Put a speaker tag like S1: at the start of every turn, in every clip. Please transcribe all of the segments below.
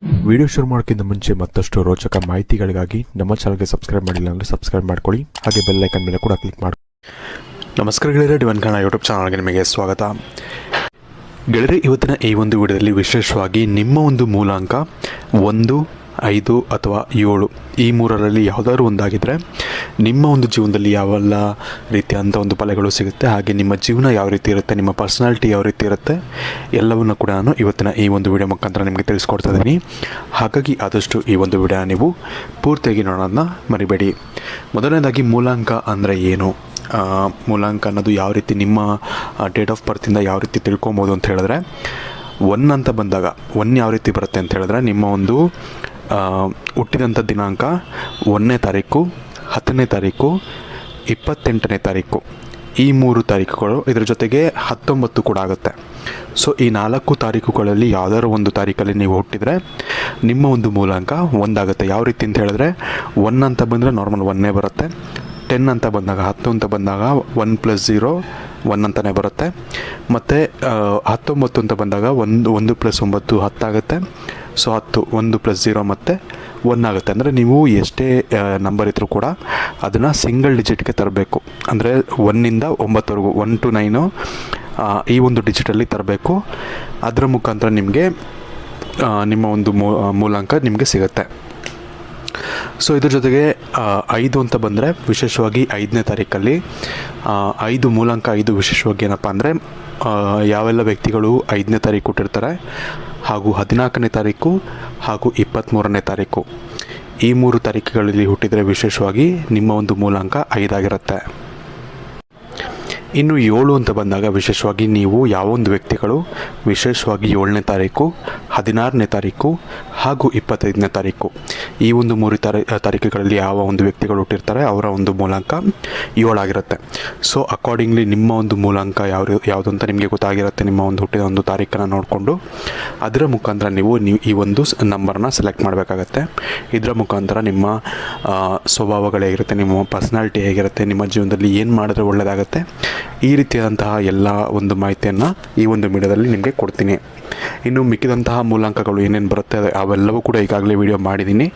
S1: Video ಶುರು ಮಾಡೋಕ್ಕಿಂತ ಮುಂಚೆ ಮತ್ತಷ್ಟು ರೋಚಕ ಮಾಹಿತಿಗಳಿಗಾಗಿ ನಮ್ಮ ಚಾನಲ್ಗೆ ಸಬ್ಸ್ಕ್ರೈಬ್ ಮಾಡಿಲ್ಲ ಅಂದರೆ ಸಬ್ಸ್ಕ್ರೈಬ್ ಮಾಡ್ಕೊಳ್ಳಿ, ಹಾಗೆ ಬೆಲ್ ಐಕನ್ ಮೇಲೆ ಕೂಡ ಕ್ಲಿಕ್ ಮಾಡಿ.
S2: ನಮಸ್ಕಾರ ಗೆಳೆಯರೆ, ಡಿವನ್ ಕನ್ನಡ ಯೂಟ್ಯೂಬ್ ಚಾನಲ್ಗೆ ನಿಮಗೆ ಸ್ವಾಗತ. ಗೆಳೆಯರೆ, ಇವತ್ತಿನ ಈ ಒಂದು ವಿಡಿಯೋದಲ್ಲಿ ವಿಶೇಷವಾಗಿ ನಿಮ್ಮ ಒಂದು ಮೂಲಾಂಕ 1, 5 ಅಥವಾ 7 ಈ ಮೂರರಲ್ಲಿ ಯಾವುದಾದ್ರು ಒಂದಾಗಿದ್ದರೆ ನಿಮ್ಮ ಒಂದು ಜೀವನದಲ್ಲಿ ಯಾವೆಲ್ಲ ರೀತಿಯಾದಂಥ ಒಂದು ಫಲಗಳು ಸಿಗುತ್ತೆ, ಹಾಗೆ ನಿಮ್ಮ ಜೀವನ ಯಾವ ರೀತಿ ಇರುತ್ತೆ, ನಿಮ್ಮ ಪರ್ಸನಾಲಿಟಿ ಯಾವ ರೀತಿ ಇರುತ್ತೆ, ಎಲ್ಲವನ್ನು ಕೂಡ ನಾನು ಇವತ್ತಿನ ಈ ಒಂದು ವಿಡಿಯೋ ಮುಖಾಂತರ ನಿಮಗೆ ತಿಳಿಸ್ಕೊಡ್ತಾ ಇದ್ದೀನಿ. ಹಾಗಾಗಿ ಆದಷ್ಟು ಈ ಒಂದು ವಿಡಿಯೋನ ನೀವು ಪೂರ್ತಿಯಾಗಿ ನೋಡೋದನ್ನ ಮರಿಬೇಡಿ. ಮೊದಲನೇದಾಗಿ ಮೂಲಾಂಕ ಅಂದರೆ ಏನು, ಮೂಲಾಂಕ ಅನ್ನೋದು ಯಾವ ರೀತಿ ನಿಮ್ಮ ಡೇಟ್ ಆಫ್ ಬರ್ತಿಂದ ಯಾವ ರೀತಿ ತಿಳ್ಕೊಬೋದು ಅಂತ ಹೇಳಿದ್ರೆ, 1 ಅಂತ ಬಂದಾಗ 1 ಯಾವ ರೀತಿ ಬರುತ್ತೆ ಅಂತ ಹೇಳಿದ್ರೆ, ನಿಮ್ಮ ಒಂದು ಹುಟ್ಟಿದಂಥ ದಿನಾಂಕ 1ನೇ ತಾರೀಕು, 10ನೇ ತಾರೀಕು, 28ನೇ ತಾರೀಕು, ಈ 3 ತಾರೀಕುಗಳು, ಇದರ ಜೊತೆಗೆ 19 ಕೂಡ ಆಗುತ್ತೆ. ಸೊ ಈ 4 ತಾರೀಕುಗಳಲ್ಲಿ ಯಾವುದಾದ್ರು ಒಂದು ತಾರೀಕಲ್ಲಿ ನೀವು ಹುಟ್ಟಿದರೆ ನಿಮ್ಮ ಒಂದು ಮೂಲಾಂಕ 1 ಆಗುತ್ತೆ. ಯಾವ ರೀತಿ ಅಂತ ಹೇಳಿದ್ರೆ, 1 ಅಂತ ಬಂದರೆ ನಾರ್ಮಲ್ 1ನೇ ಬರುತ್ತೆ. 10 ಅಂತ ಬಂದಾಗ, 10 ಅಂತ ಬಂದಾಗ 1 + 0 1 ಅಂತಲೇ ಬರುತ್ತೆ. ಮತ್ತು 19 ಅಂತ ಬಂದಾಗ 1 + 9 10 ಆಗುತ್ತೆ. ಸೊ 10 1 + 0 ಮತ್ತು 1 ಆಗುತ್ತೆ. ಅಂದರೆ ನೀವು ಎಷ್ಟೇ ನಂಬರ್ ಇದ್ದರೂ ಕೂಡ ಅದನ್ನು ಸಿಂಗಲ್ ಡಿಜಿಟ್ಗೆ ತರಬೇಕು. ಅಂದರೆ 1ಇಂದ 9ವರೆಗೂ 1 to 9 ಈ ಒಂದು ಡಿಜಿಟಲ್ಲಿ ತರಬೇಕು. ಅದರ ಮುಖಾಂತರ ನಿಮಗೆ ನಿಮ್ಮ ಒಂದು ಮೂಲಾಂಕ ನಿಮಗೆ ಸಿಗುತ್ತೆ. ಸೊ ಇದ್ರ ಜೊತೆಗೆ 5 ಅಂತ ಬಂದರೆ ವಿಶೇಷವಾಗಿ 5ನೇ ತಾರೀಕಲ್ಲಿ 5 ಮೂಲಾಂಕ 5 ವಿಶೇಷವಾಗಿ ಏನಪ್ಪ ಅಂದರೆ, ಯಾವೆಲ್ಲ ವ್ಯಕ್ತಿಗಳು 5ನೇ ತಾರೀಕು ಹುಟ್ಟಿರ್ತಾರೆ ಹಾಗೂ 14ನೇ ತಾರೀಕು ಹಾಗೂ 23ನೇ ತಾರೀಕು, ಈ 3 ತಾರೀಕುಗಳಲ್ಲಿ ಹುಟ್ಟಿದರೆ ವಿಶೇಷವಾಗಿ ನಿಮ್ಮ ಒಂದು ಮೂಲಾಂಕ 5 ಆಗಿರುತ್ತೆ. ಇನ್ನು 7 ಅಂತ ಬಂದಾಗ ವಿಶೇಷವಾಗಿ ನೀವು ಯಾವೊಂದು ವ್ಯಕ್ತಿಗಳು ವಿಶೇಷವಾಗಿ 7ನೇ ತಾರೀಕು, 16ನೇ ತಾರೀಕು ಹಾಗೂ 25ನೇ ತಾರೀಕು, ಈ ಒಂದು 3 ತಾರೀಕುಗಳಲ್ಲಿ ಯಾವ ಒಂದು ವ್ಯಕ್ತಿಗಳು ಹುಟ್ಟಿರ್ತಾರೆ ಅವರ ಒಂದು ಮೂಲಾಂಕ 7 ಆಗಿರುತ್ತೆ. ಸೊ ಅಕಾರ್ಡಿಂಗ್ಲಿ ನಿಮ್ಮ ಒಂದು ಮೂಲಾಂಕ ಯಾವುದು ಅಂತ ನಿಮಗೆ ಗೊತ್ತಾಗಿರುತ್ತೆ. ನಿಮ್ಮ ಒಂದು ಹುಟ್ಟಿದ ಒಂದು ತಾರೀಕನ್ನು ನೋಡಿಕೊಂಡು ಅದರ ಮುಖಾಂತರ ನೀವು ಈ ಒಂದು ನಂಬರ್ನ ಸೆಲೆಕ್ಟ್ ಮಾಡಬೇಕಾಗತ್ತೆ. ಇದರ ಮುಖಾಂತರ ನಿಮ್ಮ ಸ್ವಭಾವಗಳು ಹೇಗಿರುತ್ತೆ, ನಿಮ್ಮ ಪರ್ಸನಾಲಿಟಿ ಹೇಗಿರುತ್ತೆ, ನಿಮ್ಮ ಜೀವನದಲ್ಲಿ ಏನು ಮಾಡಿದ್ರೆ ಒಳ್ಳೆಯದಾಗುತ್ತೆ, ಈ ರೀತಿಯಾದಂತಹ ಎಲ್ಲ ಒಂದು ಮಾಹಿತಿಯನ್ನು ಈ ಒಂದು ವಿಡಿಯೋದಲ್ಲಿ ನಿಮಗೆ ಕೊಡ್ತೀನಿ. ಇನ್ನು ಮಿಕ್ಕಿದಂತಹ ಮೂಲಾಂಕಗಳು ಏನೇನು ಬರುತ್ತೆ ಅವೆಲ್ಲವೂ ಕೂಡ ಈಗಾಗಲೇ ವಿಡಿಯೋ ಮಾಡಿದ್ದೀನಿ.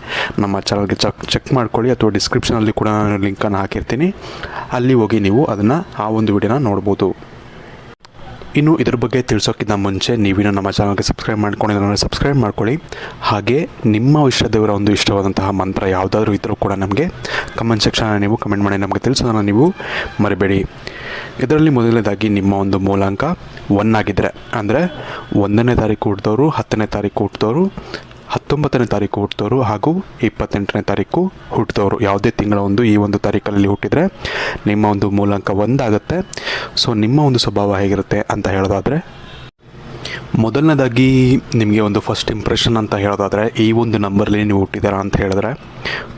S2: ನಮ್ಮ ಚಾನಲ್ಗೆ ಚೆಕ್ ಮಾಡ್ಕೊಳ್ಳಿ, ಅಥವಾ ಡಿಸ್ಕ್ರಿಪ್ಷನಲ್ಲಿ ಕೂಡ ನಾನು ಲಿಂಕನ್ನು ಹಾಕಿರ್ತೀನಿ, ಅಲ್ಲಿ ಹೋಗಿ ನೀವು ಅದನ್ನು ಆ ಒಂದು ವಿಡಿಯೋನ ನೋಡ್ಬೋದು. ಇನ್ನು ಇದ್ರ ಬಗ್ಗೆ ತಿಳಿಸೋಕ್ಕಿಂತ ಮುಂಚೆ ನೀವಿನ್ನು ನಮ್ಮ ಚಾನಲ್ಗೆ ಸಬ್ಸ್ಕ್ರೈಬ್ ಮಾಡ್ಕೊಂಡಿದ್ರೆ ಸಬ್ಸ್ಕ್ರೈಬ್ ಮಾಡ್ಕೊಳ್ಳಿ. ಹಾಗೆ ನಿಮ್ಮ ಇಷ್ಟದೇವರ ಒಂದು ಇಷ್ಟವಾದಂತಹ ಮಂತ್ರ ಯಾವುದಾದ್ರೂ ಇದ್ದರೂ ಕೂಡ ನಮಗೆ ಕಮೆಂಟ್ ಸೆಕ್ಷನ್ ನೀವು ಕಮೆಂಟ್ ಮಾಡಿ ನಮಗೆ ತಿಳಿಸೋದನ್ನು ನೀವು ಮರಿಬೇಡಿ. ಇದರಲ್ಲಿ ಮೊದಲನೇದಾಗಿ ನಿಮ್ಮ ಒಂದು ಮೂಲಾಂಕ 1 ಆಗಿದ್ದರೆ, ಅಂದರೆ 1ನೇ ತಾರೀಕು ಹುಟ್ಟಿದವರು, 10ನೇ ತಾರೀಕು ಹುಟ್ಟಿದವರು, 19ನೇ ತಾರೀಕು ಹುಟ್ಟಿದವರು ಹಾಗೂ 28ನೇ ತಾರೀಕು ಹುಟ್ಟಿದವರು, ಯಾವುದೇ ತಿಂಗಳ ಈ ಒಂದು ತಾರೀಕಲ್ಲಿ ಹುಟ್ಟಿದರೆ ನಿಮ್ಮ ಒಂದು ಮೂಲಾಂಕ 1 ಆಗುತ್ತೆ. ಸೊ ನಿಮ್ಮ ಒಂದು ಸ್ವಭಾವ ಹೇಗಿರುತ್ತೆ ಅಂತ ಹೇಳೋದಾದರೆ, ಮೊದಲನೇದಾಗಿ ನಿಮಗೆ ಒಂದು ಫಸ್ಟ್ ಇಂಪ್ರೆಷನ್ ಅಂತ ಹೇಳೋದಾದರೆ, ಈ ಒಂದು ನಂಬರ್ಲಿ ನೀವು ಹುಟ್ಟಿದ್ದೀರಾ ಅಂತ ಹೇಳಿದ್ರೆ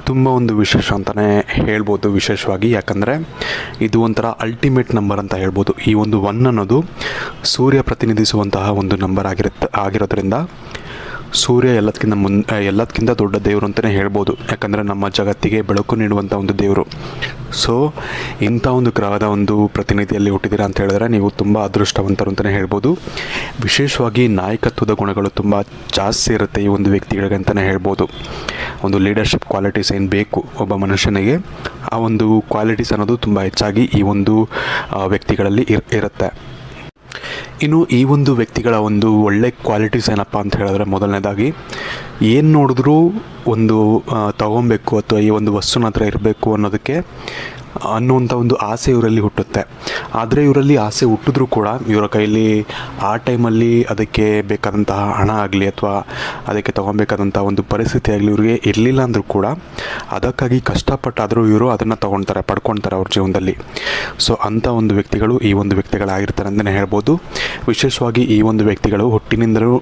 S2: ತುಂಬ ಒಂದು ವಿಶೇಷ ಅಂತಲೇ ಹೇಳ್ಬೋದು. ವಿಶೇಷವಾಗಿ ಯಾಕಂದರೆ ಇದು ಒಂಥರ ಅಲ್ಟಿಮೇಟ್ ನಂಬರ್ ಅಂತ ಹೇಳ್ಬೋದು. ಈ ಒಂದು 1 ಅನ್ನೋದು ಸೂರ್ಯ ಪ್ರತಿನಿಧಿಸುವಂತಹ ಒಂದು ನಂಬರ್ ಆಗಿರೋದ್ರಿಂದ ಸೂರ್ಯ ಎಲ್ಲದಕ್ಕಿಂತ ದೊಡ್ಡ ದೇವರು ಅಂತಲೇ ಹೇಳ್ಬೋದು. ಯಾಕಂದರೆ ನಮ್ಮ ಜಗತ್ತಿಗೆ ಬೆಳಕು ನೀಡುವಂಥ ಒಂದು ದೇವರು. ಸೊ ಇಂಥ ಒಂದು ಗ್ರಹದ ಒಂದು ಪ್ರತಿನಿಧಿಯಲ್ಲಿ ಹುಟ್ಟಿದ್ದೀರಾ ಅಂತ ಹೇಳಿದ್ರೆ ನೀವು ತುಂಬ ಅದೃಷ್ಟವಂತರು ಅಂತಲೇ ಹೇಳ್ಬೋದು. ವಿಶೇಷವಾಗಿ ನಾಯಕತ್ವದ ಗುಣಗಳು ತುಂಬ ಜಾಸ್ತಿ ಇರುತ್ತೆ ಈ ಒಂದು ವ್ಯಕ್ತಿಗಳಿಗೆ ಅಂತಲೇ ಹೇಳ್ಬೋದು. ಒಂದು ಲೀಡರ್ಶಿಪ್ ಕ್ವಾಲಿಟೀಸ್ ಏನು ಬೇಕು ಒಬ್ಬ ಮನುಷ್ಯನಿಗೆ, ಆ ಒಂದು ಕ್ವಾಲಿಟೀಸ್ ಅನ್ನೋದು ತುಂಬ ಹೆಚ್ಚಾಗಿ ಈ ಒಂದು ವ್ಯಕ್ತಿಗಳಲ್ಲಿ ಇರುತ್ತೆ. ಇನ್ನು ಈ ಒಂದು ವ್ಯಕ್ತಿಗಳ ಒಂದು ಒಳ್ಳೆ ಕ್ವಾಲಿಟೀಸ್ ಏನಪ್ಪ ಅಂತ ಹೇಳಿದ್ರೆ, ಮೊದಲನೇದಾಗಿ ಏನು ನೋಡಿದ್ರೂ ಒಂದು ತಗೊಬೇಕು ಅಥವಾ ಈ ಒಂದು ವಸ್ತುನ ಹತ್ರ ಇರಬೇಕು ಅನ್ನುವಂಥ ಒಂದು ಆಸೆ ಇವರಲ್ಲಿ ಹುಟ್ಟುತ್ತೆ. ಆದರೆ ಇವರಲ್ಲಿ ಆಸೆ ಹುಟ್ಟಿದ್ರೂ ಕೂಡ ಇವರ ಕೈಲಿ ಆ ಟೈಮಲ್ಲಿ ಅದಕ್ಕೆ ಬೇಕಾದಂತಹ ಹಣ ಆಗಲಿ ಅಥವಾ ಅದಕ್ಕೆ ತೊಗೊಬೇಕಾದಂಥ ಒಂದು ಪರಿಸ್ಥಿತಿ ಆಗಲಿ ಇವ್ರಿಗೆ ಇರಲಿಲ್ಲ ಅಂದರೂ ಕೂಡ ಅದಕ್ಕಾಗಿ ಕಷ್ಟಪಟ್ಟಾದರೂ ಇವರು ಅದನ್ನು ಪಡ್ಕೊಳ್ತಾರೆ ಅವ್ರ ಜೀವನದಲ್ಲಿ. ಸೊ ಅಂಥ ಒಂದು ವ್ಯಕ್ತಿಗಳು ಈ ಒಂದು ವ್ಯಕ್ತಿಗಳಾಗಿರ್ತಾರೆ ಅಂತಲೇ ಹೇಳ್ಬೋದು. ವಿಶೇಷವಾಗಿ ಈ ಒಂದು ವ್ಯಕ್ತಿಗಳು ಹುಟ್ಟಿನಿಂದಲೂ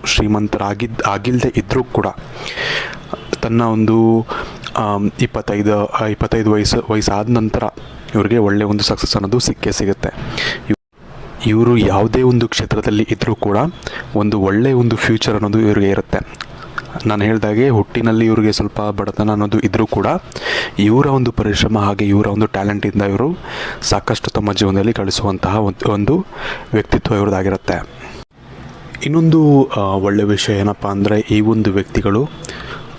S2: ಆಗಿಲ್ಲದೆ ಇದ್ದರೂ ಕೂಡ ತನ್ನ ಒಂದು 25 ವಯಸ್ಸಾದ ನಂತರ ಇವ್ರಿಗೆ ಒಳ್ಳೆಯ ಒಂದು ಸಕ್ಸಸ್ ಅನ್ನೋದು ಸಿಗುತ್ತೆ. ಇವರು ಯಾವುದೇ ಒಂದು ಕ್ಷೇತ್ರದಲ್ಲಿ ಇದ್ದರೂ ಕೂಡ ಒಂದು ಒಳ್ಳೆಯ ಒಂದು ಫ್ಯೂಚರ್ ಅನ್ನೋದು ಇವರಿಗೆ ಇರುತ್ತೆ. ನಾನು ಹೇಳಿದಾಗೆ ಹುಟ್ಟಿನಲ್ಲಿ ಇವರಿಗೆ ಸ್ವಲ್ಪ ಬಡತನ ಅನ್ನೋದು ಇದ್ದರೂ ಕೂಡ ಇವರ ಒಂದು ಪರಿಶ್ರಮ ಹಾಗೆ ಇವರ ಒಂದು ಟ್ಯಾಲೆಂಟಿಂದ ಇವರು ಸಾಕಷ್ಟು ತಮ್ಮ ಜೀವನದಲ್ಲಿ ಗಳಿಸುವಂತಹ ಒಂದು ವ್ಯಕ್ತಿತ್ವ ಇವ್ರದ್ದಾಗಿರುತ್ತೆ. ಇನ್ನೊಂದು ಒಳ್ಳೆಯ ವಿಷಯ ಏನಪ್ಪ ಅಂದರೆ ಈ ಒಂದು ವ್ಯಕ್ತಿಗಳು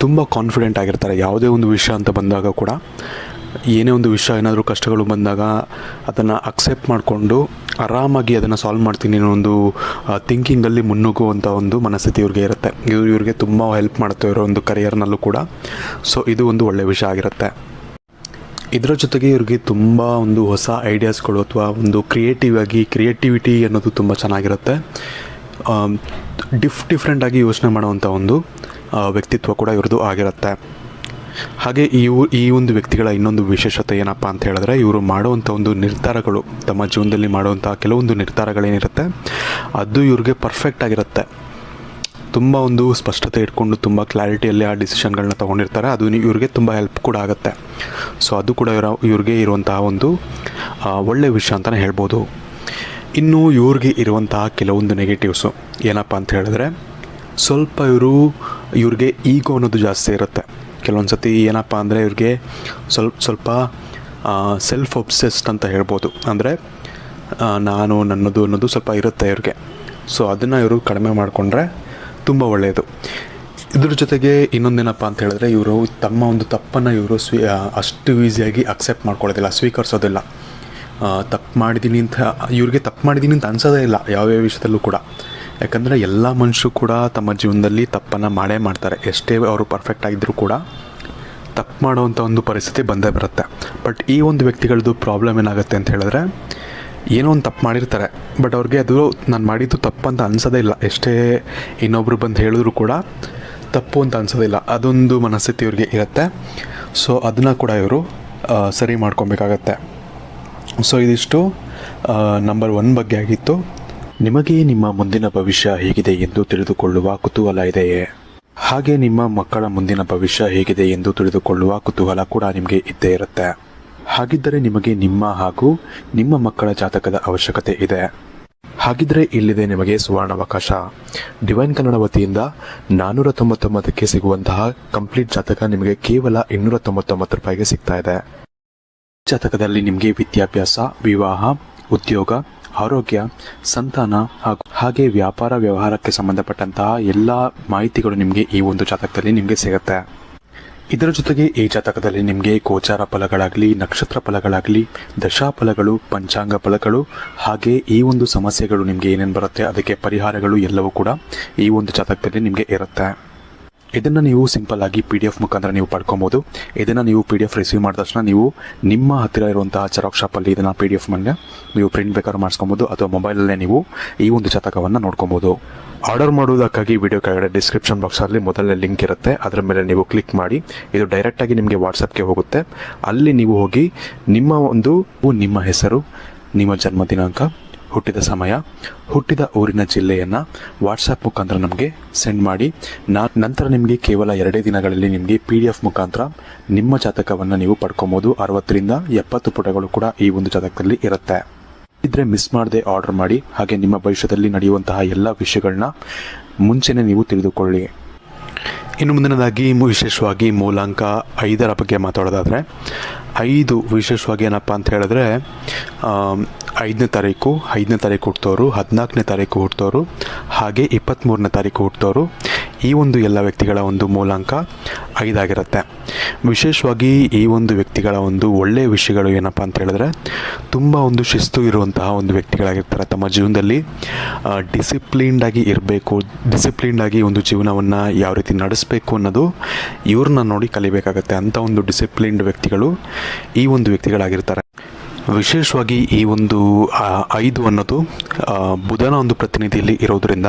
S2: ತುಂಬ ಕಾನ್ಫಿಡೆಂಟ್ ಆಗಿರ್ತಾರೆ. ಯಾವುದೇ ಒಂದು ವಿಷಯ ಅಂತ ಬಂದಾಗ ಕೂಡ, ಏನೇ ಒಂದು ವಿಷಯ ಏನಾದರೂ ಕಷ್ಟಗಳು ಬಂದಾಗ ಅದನ್ನು ಅಕ್ಸೆಪ್ಟ್ ಮಾಡಿಕೊಂಡು ಆರಾಮಾಗಿ ಅದನ್ನು ಸಾಲ್ವ್ ಮಾಡ್ತೀನಿ ಅನ್ನೋ ಒಂದು ಥಿಂಕಿಂಗಲ್ಲಿ ಮುನ್ನುಗ್ಗುವಂಥ ಒಂದು ಮನಸ್ಥಿತಿ ಇವ್ರಿಗೆ ಇರುತ್ತೆ. ಇವ್ರಿಗೆ ತುಂಬ ಹೆಲ್ಪ್ ಮಾಡುತ್ತೆ ಇವರ ಒಂದು ಕರಿಯರ್ನಲ್ಲೂ ಕೂಡ. ಸೊ ಇದು ಒಂದು ಒಳ್ಳೆಯ ವಿಷಯ ಆಗಿರುತ್ತೆ. ಇದರ ಜೊತೆಗೆ ಇವ್ರಿಗೆ ತುಂಬ ಒಂದು ಹೊಸ ಐಡಿಯಾಸ್ಗಳು ಅಥವಾ ಒಂದು ಕ್ರಿಯೇಟಿವಿಟಿ ಅನ್ನೋದು ತುಂಬ ಚೆನ್ನಾಗಿರುತ್ತೆ. ಡಿಫ್ರೆಂಟಾಗಿ ಯೋಚನೆ ಮಾಡುವಂಥ ಒಂದು ವ್ಯಕ್ತಿತ್ವ ಕೂಡ ಇವ್ರದ್ದು ಆಗಿರುತ್ತೆ. ಹಾಗೆ ಈ ಒಂದು ವ್ಯಕ್ತಿಗಳ ಇನ್ನೊಂದು ವಿಶೇಷತೆ ಏನಪ್ಪ ಅಂತ ಹೇಳಿದ್ರೆ, ಇವರು ಮಾಡುವಂಥ ಒಂದು ನಿರ್ಧಾರಗಳು, ತಮ್ಮ ಜೀವನದಲ್ಲಿ ಮಾಡುವಂಥ ಕೆಲವೊಂದು ನಿರ್ಧಾರಗಳೇನಿರುತ್ತೆ ಅದು ಇವ್ರಿಗೆ ಪರ್ಫೆಕ್ಟ್ ಆಗಿರುತ್ತೆ. ತುಂಬ ಒಂದು ಸ್ಪಷ್ಟತೆ ಇಟ್ಕೊಂಡು ತುಂಬ ಕ್ಲಾರಿಟಿಯಲ್ಲಿ ಆ ಡಿಸಿಷನ್ಗಳನ್ನ ತೊಗೊಂಡಿರ್ತಾರೆ. ಅದು ಇವ್ರಿಗೆ ತುಂಬ ಹೆಲ್ಪ್ ಕೂಡ ಆಗುತ್ತೆ. ಸೊ ಅದು ಕೂಡ ಇವ್ರಿಗೆ ಇರುವಂತಹ ಒಂದು ಒಳ್ಳೆಯ ವಿಷಯ ಅಂತಲೇ ಹೇಳ್ಬೋದು. ಇನ್ನು ಇವ್ರಿಗೆ ಇರುವಂತಹ ಕೆಲವೊಂದು ನೆಗೆಟಿವ್ಸು ಏನಪ್ಪ ಅಂತ ಹೇಳಿದ್ರೆ, ಸ್ವಲ್ಪ ಇವ್ರಿಗೆ ಈಗೋ ಅನ್ನೋದು ಜಾಸ್ತಿ ಇರುತ್ತೆ. ಕೆಲವೊಂದು ಸತಿ ಏನಪ್ಪ ಅಂದರೆ ಇವ್ರಿಗೆ ಸ್ವಲ್ಪ ಸೆಲ್ಫ್ ಒಬ್ಸೆಸ್ಡ್ ಅಂತ ಹೇಳ್ಬೋದು. ಅಂದರೆ ನಾನು ನನ್ನದು ಅನ್ನೋದು ಸ್ವಲ್ಪ ಇರುತ್ತೆ ಇವ್ರಿಗೆ. ಸೊ ಅದನ್ನು ಇವರು ಕಡಿಮೆ ಮಾಡಿಕೊಂಡ್ರೆ ತುಂಬ ಒಳ್ಳೆಯದು. ಇದ್ರ ಜೊತೆಗೆ ಇನ್ನೊಂದೇನಪ್ಪ ಅಂತ ಹೇಳಿದ್ರೆ, ಇವರು ತಮ್ಮ ಒಂದು ತಪ್ಪನ್ನು ಅಷ್ಟು ಈಸಿಯಾಗಿ ಅಕ್ಸೆಪ್ಟ್ ಮಾಡ್ಕೊಳ್ಳೋದಿಲ್ಲ, ಸ್ವೀಕರಿಸೋದಿಲ್ಲ. ತಪ್ಪು ಮಾಡಿದ್ದೀನಿ ಅಂತ ಅನ್ಸೋದೇ ಇಲ್ಲ ಯಾವ್ಯಾವ ವಿಷಯದಲ್ಲೂ ಕೂಡ. ಯಾಕಂದರೆ ಎಲ್ಲ ಮನುಷ್ಯರು ಕೂಡ ತಮ್ಮ ಜೀವನದಲ್ಲಿ ತಪ್ಪನ್ನು ಮಾಡ್ತಾರೆ. ಎಷ್ಟೇ ಅವರು ಪರ್ಫೆಕ್ಟ್ ಆಗಿದ್ದರೂ ಕೂಡ ತಪ್ಪು ಮಾಡೋವಂಥ ಒಂದು ಪರಿಸ್ಥಿತಿ ಬಂದೇ ಬರುತ್ತೆ. ಬಟ್ ಈ ಒಂದು ವ್ಯಕ್ತಿಗಳದ್ದು ಪ್ರಾಬ್ಲಮ್ ಏನಾಗುತ್ತೆ ಅಂತ ಹೇಳಿದ್ರೆ, ಏನೋ ಒಂದು ತಪ್ಪು ಮಾಡಿರ್ತಾರೆ, ಬಟ್ ಅವ್ರಿಗೆ ಅದು ನಾನು ಮಾಡಿದ್ದು ತಪ್ಪು ಅಂತ ಅನ್ಸೋದೇ ಇಲ್ಲ. ಎಷ್ಟೇ ಇನ್ನೊಬ್ರು ಬಂದು ಹೇಳಿದ್ರು ಕೂಡ ತಪ್ಪು ಅಂತ ಅನ್ಸೋದಿಲ್ಲ. ಅದೊಂದು ಮನಸ್ಥಿತಿ ಇವ್ರಿಗೆ ಇರುತ್ತೆ. ಸೊ ಅದನ್ನು ಕೂಡ ಇವರು ಸರಿ ಮಾಡ್ಕೊಬೇಕಾಗತ್ತೆ. ಸೊ ಇದಿಷ್ಟು ನಂಬರ್ 1 ಬಗ್ಗೆ ಆಗಿತ್ತು. ನಿಮಗೆ ನಿಮ್ಮ ಮುಂದಿನ ಭವಿಷ್ಯ ಹೇಗಿದೆ ಎಂದು ತಿಳಿದುಕೊಳ್ಳುವ ಕುತೂಹಲ ಇದೆಯೇ? ಹಾಗೆ ನಿಮ್ಮ ಮಕ್ಕಳ ಮುಂದಿನ ಭವಿಷ್ಯ ಹೇಗಿದೆ ಎಂದು ತಿಳಿದುಕೊಳ್ಳುವ ಕುತೂಹಲ ಕೂಡ ನಿಮಗೆ ಇದ್ದೇ ಇರುತ್ತೆ. ಹಾಗಿದ್ದರೆ ನಿಮಗೆ ನಿಮ್ಮ ಹಾಗೂ ನಿಮ್ಮ ಮಕ್ಕಳ ಜಾತಕದ ಅವಶ್ಯಕತೆ ಇದೆ. ಹಾಗಿದ್ರೆ ಇಲ್ಲಿದೆ ನಿಮಗೆ ಸುವರ್ಣಾವಕಾಶ. ಡಿವೈನ್ ಕನ್ನಡ ವತಿಯಿಂದ 499ಕ್ಕೆ ಸಿಗುವಂತಹ ಕಂಪ್ಲೀಟ್ ಜಾತಕ ನಿಮಗೆ ಕೇವಲ 299 ರೂಪಾಯಿಗೆ ಸಿಗ್ತಾ ಇದೆ. ಜಾತಕದಲ್ಲಿ ನಿಮಗೆ ವಿದ್ಯಾಭ್ಯಾಸ, ವಿವಾಹ, ಉದ್ಯೋಗ, ಆರೋಗ್ಯ, ಸಂತಾನ ಹಾಗೆ ವ್ಯಾಪಾರ ವ್ಯವಹಾರಕ್ಕೆ ಸಂಬಂಧಪಟ್ಟಂತಹ ಎಲ್ಲ ಮಾಹಿತಿಗಳು ನಿಮಗೆ ಈ ಒಂದು ಜಾತಕದಲ್ಲಿ ನಿಮಗೆ ಸಿಗುತ್ತೆ. ಇದರ ಜೊತೆಗೆ ಈ ಜಾತಕದಲ್ಲಿ ನಿಮಗೆ ಗೋಚಾರ ಫಲಗಳಾಗಲಿ, ನಕ್ಷತ್ರ ಫಲಗಳಾಗಲಿ, ದಶಾಫಲಗಳು, ಪಂಚಾಂಗ ಫಲಗಳು, ಹಾಗೆ ಈ ಒಂದು ಸಮಸ್ಯೆಗಳು ನಿಮಗೆ ಏನೇನು ಬರುತ್ತೆ ಅದಕ್ಕೆ ಪರಿಹಾರಗಳು ಎಲ್ಲವೂ ಕೂಡ ಈ ಒಂದು ಜಾತಕದಲ್ಲಿ ನಿಮಗೆ ಇರುತ್ತೆ. ಇದನ್ನು ನೀವು ಸಿಂಪಲ್ ಆಗಿ PDF ಮುಖಾಂತರ ನೀವು ಪಡ್ಕೊಬೋದು. ಇದನ್ನು ನೀವು PDF ರಿಸೀವ್ ಮಾಡಿದ ತಕ್ಷಣ ನೀವು ನಿಮ್ಮ ಹತ್ತಿರ ಇರುವಂತಹ ಜೆರಾಕ್ಸ್ ಶಾಪಲ್ಲಿ ಇದನ್ನು PDF ಮೇಲೆ ನೀವು ಪ್ರಿಂಟ್ ಬೇಕಾದ್ರೂ ಮಾಡಿಸ್ಕೊಬೋದು, ಅಥವಾ ಮೊಬೈಲಲ್ಲೇ ನೀವು ಈ ಒಂದು ಜಾತಕವನ್ನು ನೋಡ್ಕೊಬೋದು. ಆರ್ಡರ್ ಮಾಡುವುದಕ್ಕಾಗಿ ವಿಡಿಯೋ ಕೆಳಗಡೆ ಡಿಸ್ಕ್ರಿಪ್ಷನ್ ಬಾಕ್ಸಲ್ಲಿ ಮೊದಲನೇ ಲಿಂಕ್ ಇರುತ್ತೆ, ಅದರ ಮೇಲೆ ನೀವು ಕ್ಲಿಕ್ ಮಾಡಿ ಇದು ಡೈರೆಕ್ಟಾಗಿ ನಿಮಗೆ ವಾಟ್ಸಪ್ಗೆ ಹೋಗುತ್ತೆ. ಅಲ್ಲಿ ನೀವು ಹೋಗಿ ನಿಮ್ಮ ಹೆಸರು, ನಿಮ್ಮ ಜನ್ಮ ದಿನಾಂಕ, ಹುಟ್ಟಿದ ಸಮಯ, ಹುಟ್ಟಿದ ಊರಿನ ಜಿಲ್ಲೆಯನ್ನು ವಾಟ್ಸಪ್ ಮುಖಾಂತರ ನಮಗೆ ಸೆಂಡ್ ಮಾಡಿ. ನಂತರ ನಿಮಗೆ ಕೇವಲ 2 ದಿನಗಳಲ್ಲಿ ನಿಮಗೆ PDF ಮುಖಾಂತರ ನಿಮ್ಮ ಜಾತಕವನ್ನು ನೀವು ಪಡ್ಕೊಬೋದು. 60ರಿಂದ 70 ಪುಟಗಳು ಕೂಡ ಈ ಒಂದು ಜಾತಕದಲ್ಲಿ ಇರುತ್ತೆ. ಇದ್ರೆ ಮಿಸ್ ಮಾಡದೆ ಆರ್ಡರ್ ಮಾಡಿ. ಹಾಗೆ ನಿಮ್ಮ ಭವಿಷ್ಯದಲ್ಲಿ ನಡೆಯುವಂತಹ ಎಲ್ಲ ವಿಷಯಗಳನ್ನ ಮುಂಚೆನೇ ನೀವು ತಿಳಿದುಕೊಳ್ಳಿ. ಇನ್ನು ಮುಂದಿನದಾಗಿ ವಿಶೇಷವಾಗಿ ಮೂಲಾಂಕ 5ರ ಬಗ್ಗೆ ಮಾತಾಡೋದಾದರೆ, 5 ವಿಶೇಷವಾಗಿ ಏನಪ್ಪ ಅಂತ ಹೇಳಿದ್ರೆ, 5ನೇ ತಾರೀಕು ಹುಟ್ಟೋರು, 14ನೇ ತಾರೀಕು ಹುಟ್ಟೋರು, ಹಾಗೆ 23ನೇ ತಾರೀಕು ಹುಟ್ಟೋರು, ಈ ಒಂದು ಎಲ್ಲ ವ್ಯಕ್ತಿಗಳ ಒಂದು ಮೂಲಾಂಕ 5 ಆಗಿರುತ್ತೆ. ವಿಶೇಷವಾಗಿ ಈ ಒಂದು ವ್ಯಕ್ತಿಗಳ ಒಂದು ಒಳ್ಳೆಯ ವಿಷಯಗಳು ಏನಪ್ಪ ಅಂತ ಹೇಳಿದ್ರೆ, ತುಂಬ ಒಂದು ಶಿಸ್ತು ಇರುವಂತಹ ಒಂದು ವ್ಯಕ್ತಿಗಳಾಗಿರ್ತಾರೆ. ತಮ್ಮ ಜೀವನದಲ್ಲಿ ಡಿಸಿಪ್ಲಿನ್ಡಾಗಿ ಇರಬೇಕು, ಡಿಸಿಪ್ಲಿನ್ಡಾಗಿ ಒಂದು ಜೀವನವನ್ನು ಯಾವ ರೀತಿ ನಡೆಸಬೇಕು ಅನ್ನೋದು ಇವ್ರನ್ನ ನೋಡಿ ಕಲಿಬೇಕಾಗತ್ತೆ. ಅಂಥ ಒಂದು ಡಿಸಿಪ್ಲಿನ್ಡ್ ವ್ಯಕ್ತಿಗಳು ಈ ಒಂದು ವ್ಯಕ್ತಿಗಳಾಗಿರ್ತಾರೆ. ವಿಶೇಷವಾಗಿ ಈ ಒಂದು 5 ಅನ್ನೋದು ಬುಧನ ಒಂದು ಪ್ರತಿನಿಧಿಯಲ್ಲಿ ಇರೋದರಿಂದ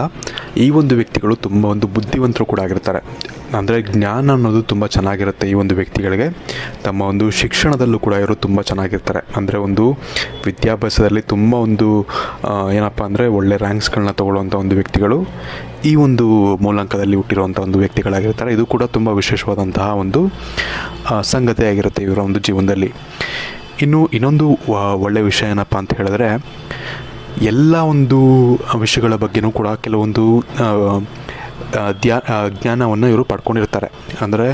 S2: ಈ ಒಂದು ವ್ಯಕ್ತಿಗಳು ತುಂಬ ಒಂದು ಬುದ್ಧಿವಂತರು ಕೂಡ ಆಗಿರ್ತಾರೆ. ಅಂದರೆ ಜ್ಞಾನ ಅನ್ನೋದು ತುಂಬ ಚೆನ್ನಾಗಿರುತ್ತೆ ಈ ಒಂದು ವ್ಯಕ್ತಿಗಳಿಗೆ. ತಮ್ಮ ಒಂದು ಶಿಕ್ಷಣದಲ್ಲೂ ಕೂಡ ಇವರು ತುಂಬ ಚೆನ್ನಾಗಿರ್ತಾರೆ. ಅಂದರೆ ಒಂದು ವಿದ್ಯಾಭ್ಯಾಸದಲ್ಲಿ ತುಂಬ ಒಂದು ಏನಪ್ಪ ಅಂದರೆ ಒಳ್ಳೆ ರ್ಯಾಂಕ್ಸ್ಗಳನ್ನ ತೊಗೊಳ್ಳುವಂಥ ಒಂದು ವ್ಯಕ್ತಿಗಳು ಈ ಒಂದು ಮೂಲಾಂಕದಲ್ಲಿ ಹುಟ್ಟಿರುವಂಥ ಒಂದು ವ್ಯಕ್ತಿಗಳಾಗಿರ್ತಾರೆ. ಇದು ಕೂಡ ತುಂಬ ವಿಶೇಷವಾದಂತಹ ಒಂದು ಸಂಗತಿಯಾಗಿರುತ್ತೆ ಇವರ ಒಂದು ಜೀವನದಲ್ಲಿ. ಇನ್ನೊಂದು ಒಳ್ಳೆಯ ವಿಷಯ ಏನಪ್ಪ ಅಂತ ಹೇಳಿದ್ರೆ, ಎಲ್ಲ ಒಂದು ವಿಷಯಗಳ ಬಗ್ಗೆನೂ ಕೂಡ ಕೆಲವೊಂದು ಜ್ಞಾನವನ್ನು ಇವರು ಪಡ್ಕೊಂಡಿರ್ತಾರೆ. ಅಂದರೆ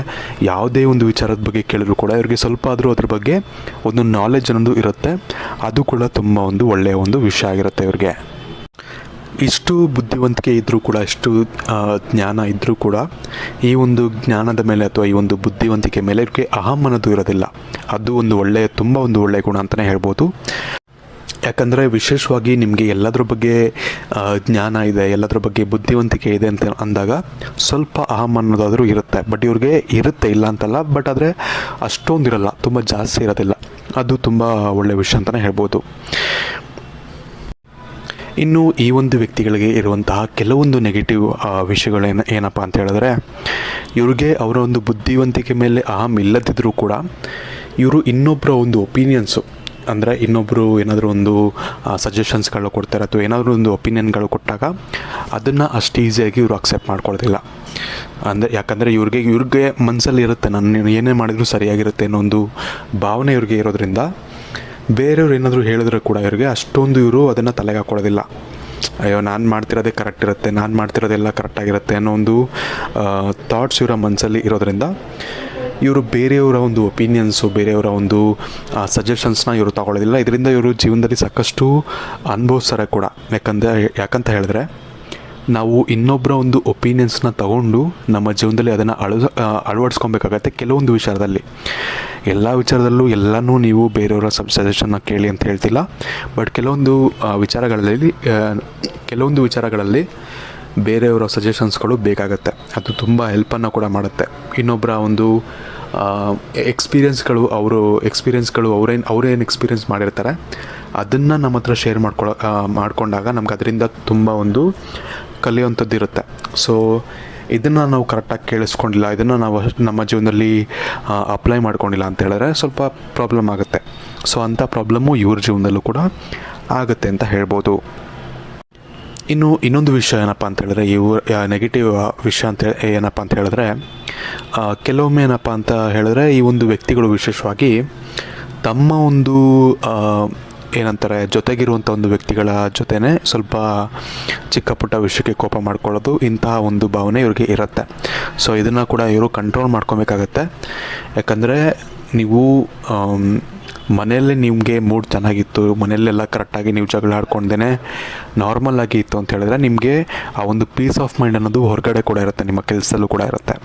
S2: ಯಾವುದೇ ಒಂದು ವಿಚಾರದ ಬಗ್ಗೆ ಕೇಳಿದ್ರು ಕೂಡ ಇವರಿಗೆ ಸ್ವಲ್ಪ ಆದರೂ ಅದ್ರ ಬಗ್ಗೆ ಒಂದು ನಾಲೆಜ್ ಅನ್ನೋದು ಇರುತ್ತೆ. ಅದು ಕೂಡ ತುಂಬ ಒಂದು ಒಳ್ಳೆಯ ಒಂದು ವಿಷಯ ಆಗಿರುತ್ತೆ ಇವ್ರಿಗೆ. ಇಷ್ಟು ಬುದ್ಧಿವಂತಿಕೆ ಇದ್ದರೂ ಕೂಡ ಇಷ್ಟು ಜ್ಞಾನ ಇದ್ದರೂ ಕೂಡ ಈ ಒಂದು ಜ್ಞಾನದ ಮೇಲೆ ಅಥವಾ ಈ ಒಂದು ಬುದ್ಧಿವಂತಿಕೆ ಮೇಲೆ ಇವರಿಗೆ ಅಹಂ ಅನ್ನೋದು ಇರೋದಿಲ್ಲ. ಅದು ಒಂದು ತುಂಬ ಒಂದು ಒಳ್ಳೆಯ ಗುಣ ಅಂತಲೇ ಹೇಳ್ಬೋದು. ಯಾಕಂದರೆ ವಿಶೇಷವಾಗಿ ನಿಮಗೆ ಎಲ್ಲದ್ರ ಬಗ್ಗೆ ಜ್ಞಾನ ಇದೆ, ಎಲ್ಲದ್ರ ಬಗ್ಗೆ ಬುದ್ಧಿವಂತಿಕೆ ಇದೆ ಅಂತ ಅಂದಾಗ ಸ್ವಲ್ಪ ಅಹಂ ಅನ್ನೋದಾದರೂ ಇರುತ್ತೆ. ಬಟ್ ಇವ್ರಿಗೆ ಇರುತ್ತೆ, ಇಲ್ಲ ಅಂತಲ್ಲ, ಬಟ್ ಆದರೆ ಅಷ್ಟೊಂದಿರಲ್ಲ, ತುಂಬ ಜಾಸ್ತಿ ಇರೋದಿಲ್ಲ. ಅದು ತುಂಬ ಒಳ್ಳೆಯ ವಿಷಯ ಅಂತಲೇ ಹೇಳ್ಬೋದು. ಇನ್ನು ಈ ಒಂದು ವ್ಯಕ್ತಿಗಳಿಗೆ ಇರುವಂತಹ ಕೆಲವೊಂದು ನೆಗೆಟಿವ್ ವಿಷಯಗಳೇನು ಏನಪ್ಪ ಅಂತ ಹೇಳಿದ್ರೆ, ಇವ್ರಿಗೆ ಅವರ ಒಂದು ಬುದ್ಧಿವಂತಿಕೆ ಮೇಲೆ ಅಹಂ ಇಲ್ಲದಿದ್ದರೂ ಕೂಡ ಇವರು ಇನ್ನೊಬ್ಬರ ಒಂದು ಒಪಿನಿಯನ್ಸು, ಅಂದರೆ ಇನ್ನೊಬ್ಬರು ಏನಾದರೂ ಒಂದು ಸಜೆಷನ್ಸ್ಗಳು ಕೊಡ್ತಾರೆ ಅಥವಾ ಏನಾದರೂ ಒಂದು ಒಪಿನಿಯನ್ಗಳು ಕೊಟ್ಟಾಗ ಅದನ್ನು ಅಷ್ಟು ಈಸಿಯಾಗಿ ಇವರು ಅಕ್ಸೆಪ್ಟ್ ಮಾಡ್ಕೊಳ್ಳೋದಿಲ್ಲ. ಯಾಕಂದರೆ ಇವ್ರಿಗೆ ಮನಸ್ಸಲ್ಲಿ ಇರುತ್ತೆ, ನಾನು ಏನೇ ಮಾಡಿದರೂ ಸರಿಯಾಗಿರುತ್ತೆ ಅನ್ನೋ ಒಂದು ಭಾವನೆ ಇವ್ರಿಗೆ ಇರೋದ್ರಿಂದ ಬೇರೆಯವ್ರು ಏನಾದರೂ ಹೇಳಿದ್ರೆ ಕೂಡ ಇವ್ರಿಗೆ ಅಷ್ಟೊಂದು ಇವರು ಅದನ್ನು ತಲೆಗೆ ಹಾಕೊಳ್ಳೋದಿಲ್ಲ. ಅಯ್ಯೋ ನಾನು ಮಾಡ್ತಿರೋದೇ ಕರೆಕ್ಟ್ ಇರುತ್ತೆ, ನಾನು ಮಾಡ್ತಿರೋದೆಲ್ಲ ಕರೆಕ್ಟಾಗಿರುತ್ತೆ ಅನ್ನೋ ಒಂದು ಥಾಟ್ಸ್ ಇವರ ಮನಸ್ಸಲ್ಲಿ ಇರೋದ್ರಿಂದ ಇವರು ಬೇರೆಯವರ ಒಂದು ಒಪಿನಿಯನ್ಸು, ಬೇರೆಯವರ ಒಂದು ಸಜೆಷನ್ಸ್ನ ಇವರು ತಗೊಳ್ಳೋದಿಲ್ಲ. ಇದರಿಂದ ಇವರು ಜೀವನದಲ್ಲಿ ಸಾಕಷ್ಟು ಅನುಭವಿಸ್ತಾರೆ ಕೂಡ. ಯಾಕಂತ ಹೇಳಿದ್ರೆ, ನಾವು ಇನ್ನೊಬ್ಬರ ಒಂದು ಒಪಿನಿಯನ್ಸ್ನ ತಗೊಂಡು ನಮ್ಮ ಜೀವನದಲ್ಲಿ ಅದನ್ನು ಅಳವಡಿಸ್ಕೊಬೇಕಾಗತ್ತೆ. ಕೆಲವೊಂದು ವಿಚಾರದಲ್ಲಿ, ಎಲ್ಲ ವಿಚಾರದಲ್ಲೂ ಎಲ್ಲನೂ ನೀವು ಬೇರೆಯವರ ಸಜೆಷನ್ನ ಕೇಳಿ ಅಂತ ಹೇಳ್ತಿಲ್ಲ, ಬಟ್ ಕೆಲವೊಂದು ವಿಚಾರಗಳಲ್ಲಿ ಬೇರೆಯವರ ಸಜೆಷನ್ಸ್ಗಳು ಬೇಕಾಗತ್ತೆ. ಅದು ತುಂಬ ಹೆಲ್ಪನ್ನು ಕೂಡ ಮಾಡುತ್ತೆ. ಇನ್ನೊಬ್ಬರ ಒಂದು ಎಕ್ಸ್ಪೀರಿಯೆನ್ಸ್ಗಳು ಅವ್ರೇನು ಎಕ್ಸ್ಪೀರಿಯೆನ್ಸ್ ಮಾಡಿರ್ತಾರೆ ಅದನ್ನು ನಮ್ಮ ಹತ್ರ ಶೇರ್ ಮಾಡ್ಕೊಂಡಾಗ ನಮ್ಗೆ ಅದರಿಂದ ತುಂಬ ಒಂದು ಕಲಿಯುವಂಥದ್ದು ಇರುತ್ತೆ. ಸೊ ಇದನ್ನು ನಾವು ಕರೆಕ್ಟಾಗಿ ಕೇಳಿಸ್ಕೊಂಡಿಲ್ಲ, ಇದನ್ನು ನಾವು ನಮ್ಮ ಜೀವನದಲ್ಲಿ ಅಪ್ಲೈ ಮಾಡ್ಕೊಂಡಿಲ್ಲ ಅಂತ ಹೇಳಿದ್ರೆ ಸ್ವಲ್ಪ ಪ್ರಾಬ್ಲಮ್ ಆಗುತ್ತೆ. ಸೊ ಅಂಥ ಪ್ರಾಬ್ಲಮ್ಮು ಇವ್ರ ಜೀವನದಲ್ಲೂ ಕೂಡ ಆಗುತ್ತೆ ಅಂತ ಹೇಳ್ಬೋದು. ಇನ್ನು ಇನ್ನೊಂದು ವಿಷಯ ಏನಪ್ಪ ಅಂತ ಹೇಳಿದ್ರೆ, ನೆಗೆಟಿವ್ ವಿಷಯ ಅಂತ ಏನಪ್ಪ ಅಂತ ಹೇಳಿದ್ರೆ, ಕೆಲವೊಮ್ಮೆ ಏನಪ್ಪ ಅಂತ ಹೇಳಿದ್ರೆ ಈ ಒಂದು ವ್ಯಕ್ತಿಗಳು ವಿಶೇಷವಾಗಿ ತಮ್ಮ ಒಂದು ಏನಂತಾರೆ ಜೊತೆಗಿರುವಂಥ ಒಂದು ವ್ಯಕ್ತಿಗಳ ಜೊತೆನೇ ಸ್ವಲ್ಪ ಚಿಕ್ಕ ಪುಟ್ಟ ವಿಷಯಕ್ಕೆ ಕೋಪ ಮಾಡ್ಕೊಳ್ಳೋದು, ಇಂತಹ ಒಂದು ಭಾವನೆ ಇವ್ರಿಗೆ ಇರುತ್ತೆ. ಸೊ ಇದನ್ನು ಕೂಡ ಇವರು ಕಂಟ್ರೋಲ್ ಮಾಡ್ಕೊಬೇಕಾಗತ್ತೆ. ಯಾಕಂದರೆ ನೀವು ಮನೆಯಲ್ಲೇ ನಿಮಗೆ ಮೂಡ್ ಚೆನ್ನಾಗಿತ್ತು, ಮನೆಯಲ್ಲೆಲ್ಲ ಕರೆಕ್ಟಾಗಿ ನೀವು ಜಗಳ ಆಡ್ಕೊಂಡೇ ನಾರ್ಮಲ್ ಆಗಿ ಇತ್ತು ಅಂತ ಹೇಳಿದ್ರೆ ನಿಮಗೆ ಆ ಒಂದು ಪೀಸ್ ಆಫ್ ಮೈಂಡ್ ಅನ್ನೋದು ಹೊರಗಡೆ ಕೂಡ ಇರುತ್ತೆ, ನಿಮ್ಮ ಕೆಲಸದಲ್ಲೂ ಕೂಡ ಇರುತ್ತೆ.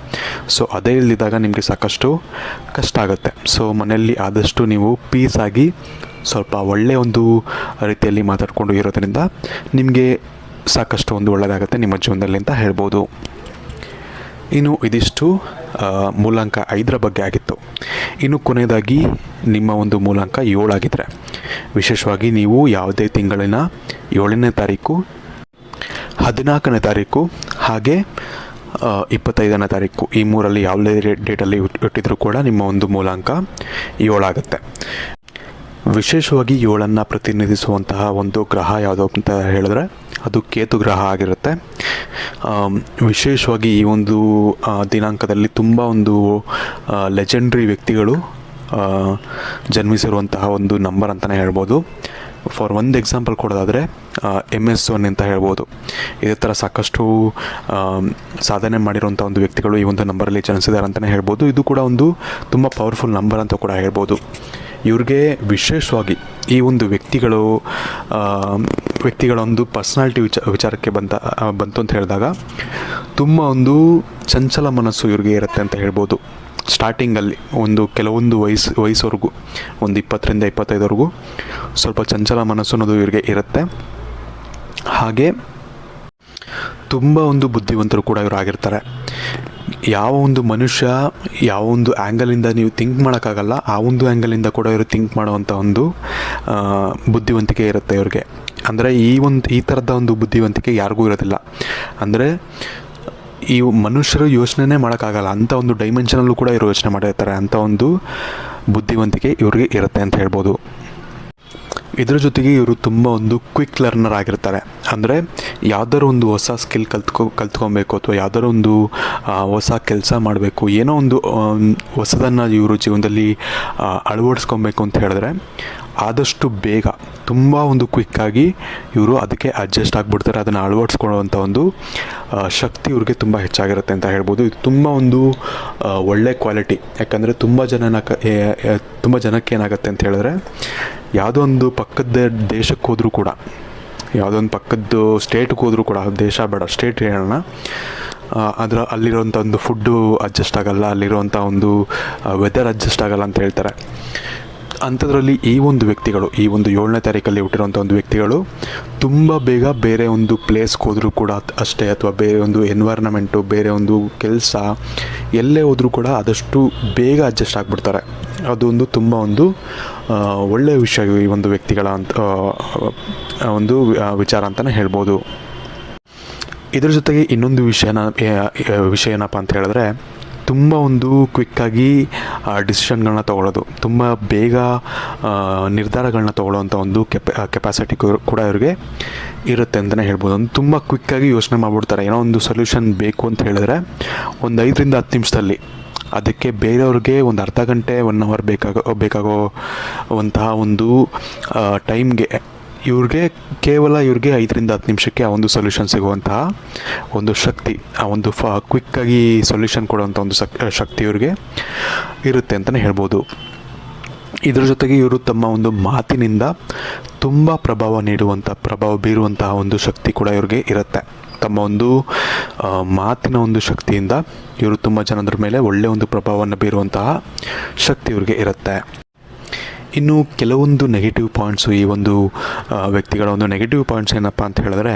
S2: ಸೊ ಅದೇ ಇಲ್ಲದಿದ್ದಾಗ ನಿಮಗೆ ಸಾಕಷ್ಟು ಕಷ್ಟ ಆಗುತ್ತೆ. ಸೊ ಮನೆಯಲ್ಲಿ ಆದಷ್ಟು ನೀವು ಪೀಸಾಗಿ ಸ್ವಲ್ಪ ಒಳ್ಳೆಯ ಒಂದು ರೀತಿಯಲ್ಲಿ ಮಾತಾಡಿಕೊಂಡು ಇರೋದ್ರಿಂದ ನಿಮಗೆ ಸಾಕಷ್ಟು ಒಂದು ಒಳ್ಳೆಯದಾಗುತ್ತೆ ನಿಮ್ಮ ಜೀವನದಲ್ಲಿ ಅಂತ ಹೇಳ್ಬೋದು. ಇನ್ನು ಇದಿಷ್ಟು ಮೂಲಾಂಕ 5ರ ಬಗ್ಗೆ ಆಗಿತ್ತು. ಇನ್ನು ಕೊನೆಯದಾಗಿ ನಿಮ್ಮ ಒಂದು ಮೂಲಾಂಕ 7 ಆಗಿದ್ದರೆ, ವಿಶೇಷವಾಗಿ ನೀವು ಯಾವುದೇ ತಿಂಗಳಿನ 7ನೇ ತಾರೀಕು, 14ನೇ ತಾರೀಕು ಹಾಗೆ 25ನೇ ತಾರೀಕು, ಈ 3ರಲ್ಲಿ ಯಾವುದೇ ಡೇಟಲ್ಲಿ ಇಟ್ಟಿದ್ರೂ ಕೂಡ ನಿಮ್ಮ ಒಂದು ಮೂಲಾಂಕ 7 ಆಗುತ್ತೆ. ವಿಶೇಷವಾಗಿ 7ಅನ್ನು ಪ್ರತಿನಿಧಿಸುವಂತಹ ಒಂದು ಗ್ರಹ ಯಾವುದು ಅಂತ ಹೇಳಿದ್ರೆ ಅದು ಕೇತು ಗ್ರಹ ಆಗಿರುತ್ತೆ. ವಿಶೇಷವಾಗಿ ಈ ಒಂದು ದಿನಾಂಕದಲ್ಲಿ ತುಂಬ ಒಂದು ಲೆಜೆಂಡ್ರಿ ವ್ಯಕ್ತಿಗಳು ಜನ್ಮಿಸಿರುವಂತಹ ಒಂದು ನಂಬರ್ ಅಂತಲೇ ಹೇಳ್ಬೋದು. ಫಾರ್ ಒಂದು ಎಕ್ಸಾಂಪಲ್ ಕೊಡೋದಾದರೆ MS1 ಅಂತ ಹೇಳ್ಬೋದು. ಇದೇ ಥರ ಸಾಕಷ್ಟು ಸಾಧನೆ ಮಾಡಿರುವಂಥ ಒಂದು ವ್ಯಕ್ತಿಗಳು ಈ ಒಂದು ನಂಬರಲ್ಲಿ ಜನಿಸಿದ್ದಾರೆ ಅಂತಲೇ ಹೇಳ್ಬೋದು. ಇದು ಕೂಡ ಒಂದು ತುಂಬ ಪವರ್ಫುಲ್ ನಂಬರ್ ಅಂತ ಕೂಡ ಹೇಳ್ಬೋದು. ಇವ್ರಿಗೆ ವಿಶೇಷವಾಗಿ ಈ ಒಂದು ವ್ಯಕ್ತಿಗಳ ಒಂದು ಪರ್ಸ್ನಾಲಿಟಿ ವಿಚಾರಕ್ಕೆ ಬಂತು ಅಂತ ಹೇಳಿದಾಗ ತುಂಬ ಒಂದು ಚಂಚಲ ಮನಸ್ಸು ಇವ್ರಿಗೆ ಇರುತ್ತೆ ಅಂತ ಹೇಳ್ಬೋದು. ಸ್ಟಾರ್ಟಿಂಗಲ್ಲಿ ಕೆಲವೊಂದು ವಯಸ್ಸವರೆಗೂ ಒಂದು 20ರಿಂದ 25ವರೆಗೂ ಸ್ವಲ್ಪ ಚಂಚಲ ಮನಸ್ಸು ಅನ್ನೋದು ಇವ್ರಿಗೆ ಇರುತ್ತೆ. ಹಾಗೆ ತುಂಬ ಒಂದು ಬುದ್ಧಿವಂತರು ಕೂಡ ಇವರು ಆಗಿರ್ತಾರೆ. ಯಾವ ಒಂದು ಮನುಷ್ಯ ಯಾವ ಒಂದು ಆ್ಯಂಗಲಿಂದ ನೀವು ಥಿಂಕ್ ಮಾಡೋಕ್ಕಾಗಲ್ಲ, ಆ ಒಂದು ಆ್ಯಂಗಲಿಂದ ಕೂಡ ಇವರು ಥಿಂಕ್ ಮಾಡೋವಂಥ ಒಂದು ಬುದ್ಧಿವಂತಿಕೆ ಇರುತ್ತೆ ಇವ್ರಿಗೆ. ಅಂದರೆ ಈ ಥರದ ಒಂದು ಬುದ್ಧಿವಂತಿಕೆ ಯಾರಿಗೂ ಇರೋದಿಲ್ಲ. ಅಂದರೆ ಈ ಮನುಷ್ಯರು ಯೋಚನೆ ಮಾಡೋಕ್ಕಾಗಲ್ಲ ಅಂಥ ಒಂದು ಡೈಮೆನ್ಷನಲ್ಲೂ ಕೂಡ ಇವರು ಯೋಚನೆ ಮಾಡಿರ್ತಾರೆ. ಅಂಥ ಒಂದು ಬುದ್ಧಿವಂತಿಕೆ ಇವ್ರಿಗೆ ಇರುತ್ತೆ ಅಂತ ಹೇಳ್ಬೋದು. ಇದ್ರ ಜೊತೆಗೆ ಇವರು ತುಂಬ ಒಂದು ಕ್ವಿಕ್ ಲರ್ನರ್ ಆಗಿರ್ತಾರೆ. ಅಂದರೆ ಯಾವುದಾದ್ರು ಒಂದು ಹೊಸ ಸ್ಕಿಲ್ ಕಲ್ತ್ಕೊಬೇಕು ಅಥವಾ ಯಾವುದಾದ್ರು ಒಂದು ಹೊಸ ಕೆಲಸ ಮಾಡಬೇಕು, ಏನೋ ಒಂದು ಹೊಸದನ್ನು ಇವರು ಜೀವನದಲ್ಲಿ ಅಳವಡಿಸ್ಕೊಬೇಕು ಅಂತ ಹೇಳಿದ್ರೆ ಆದಷ್ಟು ಬೇಗ ತುಂಬ ಒಂದು ಕ್ವಿಕ್ಕಾಗಿ ಇವರು ಅದಕ್ಕೆ ಅಡ್ಜಸ್ಟ್ ಆಗಿಬಿಡ್ತಾರೆ. ಅದನ್ನು ಅಳವಡಿಸ್ಕೊಳ್ಳುವಂಥ ಒಂದು ಶಕ್ತಿ ಇವ್ರಿಗೆ ತುಂಬ ಹೆಚ್ಚಾಗಿರುತ್ತೆ ಅಂತ ಹೇಳ್ಬೋದು. ಇದು ತುಂಬ ಒಂದು ಒಳ್ಳೆ ಕ್ವಾಲಿಟಿ. ಯಾಕಂದರೆ ತುಂಬ ಜನಕ್ಕೆ ಏನಾಗುತ್ತೆ ಅಂತ ಹೇಳಿದ್ರೆ ಯಾವುದೋ ಒಂದು ಪಕ್ಕದ ದೇಶಕ್ಕೆ ಹೋದರೂ ಕೂಡ ಯಾವುದೊಂದು ಪಕ್ಕದ್ದು ಸ್ಟೇಟ್ಗೆ ಹೋದರೂ ಕೂಡ, ದೇಶ ಬೇಡ ಸ್ಟೇಟ್ ಹೇಳೋಣ, ಅಲ್ಲಿರೋಂಥ ಒಂದು ಫುಡ್ಡು ಅಡ್ಜಸ್ಟ್ ಆಗೋಲ್ಲ, ಅಲ್ಲಿರೋಂಥ ಒಂದು ವೆದರ್ ಅಡ್ಜಸ್ಟ್ ಆಗೋಲ್ಲ ಅಂತ ಹೇಳ್ತಾರೆ. ಅಂಥದ್ರಲ್ಲಿ ಈ ಒಂದು ವ್ಯಕ್ತಿಗಳು, ಈ ಒಂದು 7ನೇ ತಾರೀಕಲ್ಲಿ ಹುಟ್ಟಿರೋಂಥ ಒಂದು ವ್ಯಕ್ತಿಗಳು ತುಂಬ ಬೇಗ ಬೇರೆ ಒಂದು ಪ್ಲೇಸ್ಗೆ ಹೋದರೂ ಕೂಡ ಅಷ್ಟೇ, ಅಥವಾ ಬೇರೆ ಒಂದು ಎನ್ವೈರ್ನಮೆಂಟು, ಬೇರೆ ಒಂದು ಕೆಲಸ ಎಲ್ಲೇ ಹೋದರೂ ಕೂಡ ಆದಷ್ಟು ಬೇಗ ಅಡ್ಜಸ್ಟ್ ಆಗಿಬಿಡ್ತಾರೆ. ಅದೊಂದು ತುಂಬ ಒಂದು ಒಳ್ಳೆಯ ವಿಷಯ ಈ ಒಂದು ವ್ಯಕ್ತಿಗಳ ಒಂದು ವಿಚಾರ ಅಂತಲೇ ಹೇಳ್ಬೋದು. ಇದ್ರ ಜೊತೆಗೆ ಇನ್ನೊಂದು ವಿಷಯ ಏನಪ್ಪ ಅಂತ ಹೇಳಿದ್ರೆ, ತುಂಬ ಒಂದು ಕ್ವಿಕ್ಕಾಗಿ ಡಿಸಿಷನ್ಗಳನ್ನ ತೊಗೊಳ್ಳೋದು, ತುಂಬ ಬೇಗ ನಿರ್ಧಾರಗಳನ್ನ ತೊಗೊಳ್ಳೋವಂಥ ಒಂದು ಕೆಪಾಸಿಟಿ ಕೂಡ ಇವ್ರಿಗೆ ಇರುತ್ತೆ ಅಂತಲೇ ಹೇಳ್ಬೋದು. ಒಂದು ತುಂಬ ಕ್ವಿಕ್ಕಾಗಿ ಯೋಚನೆ ಮಾಡಿಬಿಡ್ತಾರೆ. ಏನೋ ಒಂದು ಸೊಲ್ಯೂಷನ್ ಬೇಕು ಅಂತ ಹೇಳಿದ್ರೆ ಒಂದು 5 ರಿಂದ 10 ನಿಮಿಷದಲ್ಲಿ ಅದಕ್ಕೆ ಬೇರೆಯವ್ರಿಗೆ ಒಂದು ಅರ್ಧ ಗಂಟೆ 1 ಅವರ್ ಬೇಕಾಗುವಂತಹ ಒಂದು ಟೈಮ್ಗೆ ಕೇವಲ ಇವ್ರಿಗೆ 5 ರಿಂದ 10 ನಿಮಿಷಕ್ಕೆ ಆ ಒಂದು ಸೊಲ್ಯೂಷನ್ ಸಿಗುವಂತಹ ಒಂದು ಶಕ್ತಿ, ಆ ಒಂದು ಕ್ವಿಕ್ಕಾಗಿ ಸೊಲ್ಯೂಷನ್ ಕೊಡುವಂಥ ಒಂದು ಶಕ್ತಿ ಇವ್ರಿಗೆ ಇರುತ್ತೆ ಅಂತಲೇ ಹೇಳ್ಬೋದು. ಇದ್ರ ಜೊತೆಗೆ ಇವರು ತಮ್ಮ ಒಂದು ಮಾತಿನಿಂದ ತುಂಬ ಪ್ರಭಾವ ಬೀರುವಂತಹ ಒಂದು ಶಕ್ತಿ ಕೂಡ ಇವ್ರಿಗೆ ಇರುತ್ತೆ. ತಮ್ಮ ಒಂದು ಮಾತಿನ ಒಂದು ಶಕ್ತಿಯಿಂದ ಇವರು ತುಂಬ ಜನರ ಮೇಲೆ ಒಳ್ಳೆಯ ಒಂದು ಪ್ರಭಾವವನ್ನು ಬೀರುವಂತಹ ಶಕ್ತಿ ಇವ್ರಿಗೆ ಇರುತ್ತೆ. ಇನ್ನು ಕೆಲವೊಂದು ನೆಗೆಟಿವ್ ಪಾಯಿಂಟ್ಸು, ಈ ಒಂದು ವ್ಯಕ್ತಿಗಳ ಒಂದು ನೆಗೆಟಿವ್ ಪಾಯಿಂಟ್ಸ್ ಏನಪ್ಪ ಅಂತ ಹೇಳಿದ್ರೆ,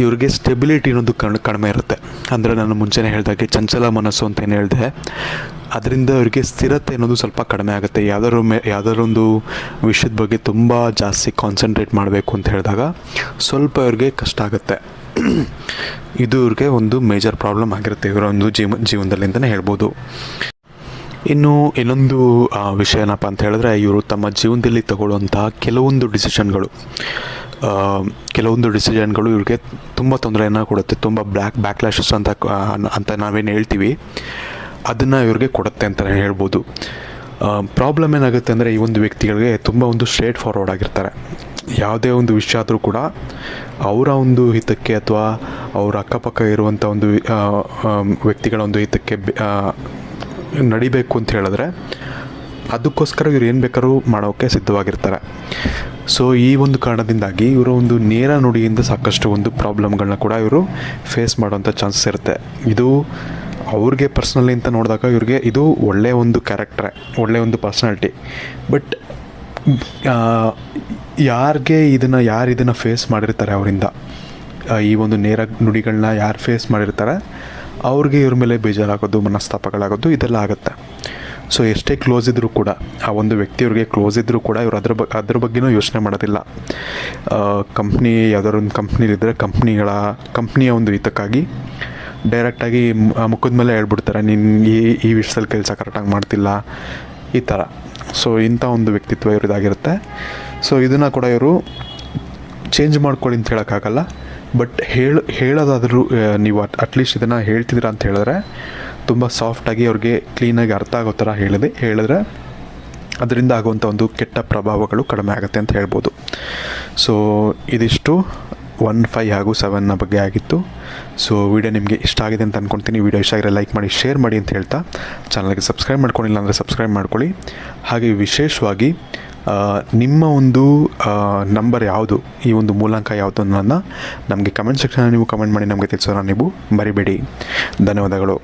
S2: ಇವ್ರಿಗೆ ಸ್ಟೆಬಿಲಿಟಿ ಅನ್ನೋದು ಕಡಿಮೆ ಇರುತ್ತೆ. ಅಂದರೆ ನಾನು ಮುಂಚೆನೇ ಹೇಳಿದಾಗೆ ಚಂಚಲ ಮನಸ್ಸು ಅಂತ ಏನು ಹೇಳಿದೆ, ಅದರಿಂದ ಇವರಿಗೆ ಸ್ಥಿರತೆ ಅನ್ನೋದು ಸ್ವಲ್ಪ ಕಡಿಮೆ ಆಗುತ್ತೆ. ಯಾವುದಾದ್ರೊಂದು ವಿಷಯದ ಬಗ್ಗೆ ತುಂಬ ಜಾಸ್ತಿ ಕಾನ್ಸಂಟ್ರೇಟ್ ಮಾಡಬೇಕು ಅಂತ ಹೇಳಿದಾಗ ಸ್ವಲ್ಪ ಇವ್ರಿಗೆ ಕಷ್ಟ ಆಗುತ್ತೆ. ಇದು ಇವ್ರಿಗೆ ಒಂದು ಮೇಜರ್ ಪ್ರಾಬ್ಲಮ್ ಆಗಿರುತ್ತೆ ಇವರ ಒಂದು ಜೀವನದಲ್ಲಿ ಅಂತಲೇ ಹೇಳ್ಬೋದು. ಇನ್ನು ಇನ್ನೊಂದು ವಿಷಯ ಏನಪ್ಪ ಅಂತ ಹೇಳಿದ್ರೆ, ಇವರು ತಮ್ಮ ಜೀವನದಲ್ಲಿ ತಗೊಳ್ಳುವಂಥ ಕೆಲವೊಂದು ಡಿಸಿಷನ್ಗಳು ಇವ್ರಿಗೆ ತುಂಬ ತೊಂದರೆಯನ್ನು ಕೊಡುತ್ತೆ. ತುಂಬ ಬ್ಯಾಕ್ಲ್ಯಾಶಸ್ ಅಂತ ನಾವೇನು ಹೇಳ್ತೀವಿ, ಅದನ್ನು ಇವ್ರಿಗೆ ಕೊಡುತ್ತೆ ಅಂತಲೇ ಹೇಳ್ಬೋದು. ಪ್ರಾಬ್ಲಮ್ ಏನಾಗುತ್ತೆ ಅಂದರೆ, ಈ ಒಂದು ವ್ಯಕ್ತಿಗಳಿಗೆ ತುಂಬ ಒಂದು ಸ್ಟ್ರೇಟ್ ಫಾರ್ವರ್ಡ್ ಆಗಿರ್ತಾರೆ. ಯಾವುದೇ ಒಂದು ವಿಷಯ ಆದರೂ ಕೂಡ ಅವರ ಒಂದು ಹಿತಕ್ಕೆ ಅಥವಾ ಅವರ ಅಕ್ಕಪಕ್ಕ ಇರುವಂಥ ಒಂದು ವ್ಯಕ್ತಿಗಳ ಒಂದು ಹಿತಕ್ಕೆ ನಡಿಬೇಕು ಅಂತ ಹೇಳಿದ್ರೆ ಅದಕ್ಕೋಸ್ಕರ ಇವ್ರು ಏನು ಬೇಕಾದ್ರೂ ಮಾಡೋಕ್ಕೆ ಸಿದ್ಧವಾಗಿರ್ತಾರೆ. ಸೊ ಈ ಒಂದು ಕಾರಣದಿಂದಾಗಿ ಇವರ ಒಂದು ನೇರ ನುಡಿಯಿಂದ ಸಾಕಷ್ಟು ಒಂದು ಪ್ರಾಬ್ಲಮ್ಗಳನ್ನ ಕೂಡ ಇವರು ಫೇಸ್ ಮಾಡೋಂಥ ಚಾನ್ಸಸ್ ಇರುತ್ತೆ. ಇದು ಅವ್ರಿಗೆ ಪರ್ಸ್ನಲಿ ಅಂತ ನೋಡಿದಾಗ ಇವ್ರಿಗೆ ಇದು ಒಳ್ಳೆಯ ಒಂದು ಕ್ಯಾರೆಕ್ಟ್ರೆ, ಒಳ್ಳೆಯ ಒಂದು ಪರ್ಸ್ನಾಲಿಟಿ. ಬಟ್ ಯಾರು ಇದನ್ನು ಫೇಸ್ ಮಾಡಿರ್ತಾರೆ, ಅವರಿಂದ ಈ ಒಂದು ನೇರ ನುಡಿಗಳನ್ನ ಯಾರು ಫೇಸ್ ಮಾಡಿರ್ತಾರೆ ಅವ್ರಿಗೆ ಇವ್ರ ಮೇಲೆ ಬೇಜಾರಾಗೋದು, ಮನಸ್ತಾಪಗಳಾಗೋದು ಇದೆಲ್ಲ ಆಗುತ್ತೆ. ಸೊ ಎಷ್ಟೇ ಕ್ಲೋಸ್ ಇದ್ದರೂ ಕೂಡ, ಆ ಒಂದು ವ್ಯಕ್ತಿಯವ್ರಿಗೆ ಕ್ಲೋಸ್ ಇದ್ದರೂ ಕೂಡ ಇವರು ಅದ್ರ ಬಗ್ಗೆನೂ ಯೋಚನೆ ಮಾಡೋದಿಲ್ಲ. ಯಾವ್ದಾದ್ರು ಒಂದು ಕಂಪ್ನಿಲಿದ್ದರೆ ಕಂಪ್ನಿಯ ಒಂದು ಹಿತಕ್ಕಾಗಿ ಡೈರೆಕ್ಟಾಗಿ ಮುಖದ ಮೇಲೆ ಹೇಳ್ಬಿಡ್ತಾರೆ, ನೀನು ಈ ವಿಷಯದಲ್ಲಿ ಕೆಲಸ ಕರೆಕ್ಟಾಗಿ ಮಾಡ್ತಿಲ್ಲ, ಈ ಥರ. ಸೊ ಇಂಥ ಒಂದು ವ್ಯಕ್ತಿತ್ವ ಇವ್ರದ್ದಾಗಿರುತ್ತೆ. ಸೊ ಇದನ್ನು ಕೂಡ ಇವರು ಚೇಂಜ್ ಮಾಡ್ಕೊಳ್ಳಿ ಅಂತ ಹೇಳೋಕ್ಕಾಗಲ್ಲ. ಬಟ್ ಹೇಳೋದಾದರೂ ನೀವು ಅಟ್ಲೀಸ್ಟ್ ಇದನ್ನು ಹೇಳ್ತಿದ್ದೀರಾ ಅಂತ ಹೇಳಿದ್ರೆ ತುಂಬ ಸಾಫ್ಟಾಗಿ ಅವ್ರಿಗೆ ಕ್ಲೀನಾಗಿ ಅರ್ಥ ಆಗೋ ಥರ ಹೇಳಿದ್ರೆ ಅದರಿಂದ ಆಗುವಂಥ ಒಂದು ಕೆಟ್ಟ ಪ್ರಭಾವಗಳು ಕಡಿಮೆ ಆಗುತ್ತೆ ಅಂತ ಹೇಳ್ಬೋದು. ಸೊ ಇದಿಷ್ಟು 1, 5 ಹಾಗೂ 7ನ ಬಗ್ಗೆ ಆಗಿತ್ತು. ಸೊ ವಿಡಿಯೋ ನಿಮಗೆ ಇಷ್ಟ ಆಗಿದೆ ಅಂತ ಅಂದ್ಕೊಳ್ತೀನಿ. ವಿಡಿಯೋ ಇಷ್ಟ ಆಗಿದ್ರೆ ಲೈಕ್ ಮಾಡಿ, ಶೇರ್ ಮಾಡಿ ಅಂತ ಹೇಳ್ತಾ, ಚಾನಲ್ಗೆ ಸಬ್ಸ್ಕ್ರೈಬ್ ಮಾಡ್ಕೊಂಡಿಲ್ಲ ಅಂದರೆ ಸಬ್ಸ್ಕ್ರೈಬ್ ಮಾಡ್ಕೊಳ್ಳಿ. ಹಾಗೆ ವಿಶೇಷವಾಗಿ ನಿಮ್ಮ ಒಂದು ನಂಬರ್ ಯಾವುದು, ಈ ಒಂದು ಮೂಲಾಂಕ ಯಾವುದು ಅನ್ನೋದನ್ನು ನಮಗೆ ಕಮೆಂಟ್ ಸೆಕ್ಷನಲ್ಲಿ ನೀವು ಕಮೆಂಟ್ ಮಾಡಿ ನಮಗೆ ತಿಳಿಸೋಣ ನೀವು ಮರಿಬೇಡಿ. ಧನ್ಯವಾದಗಳು.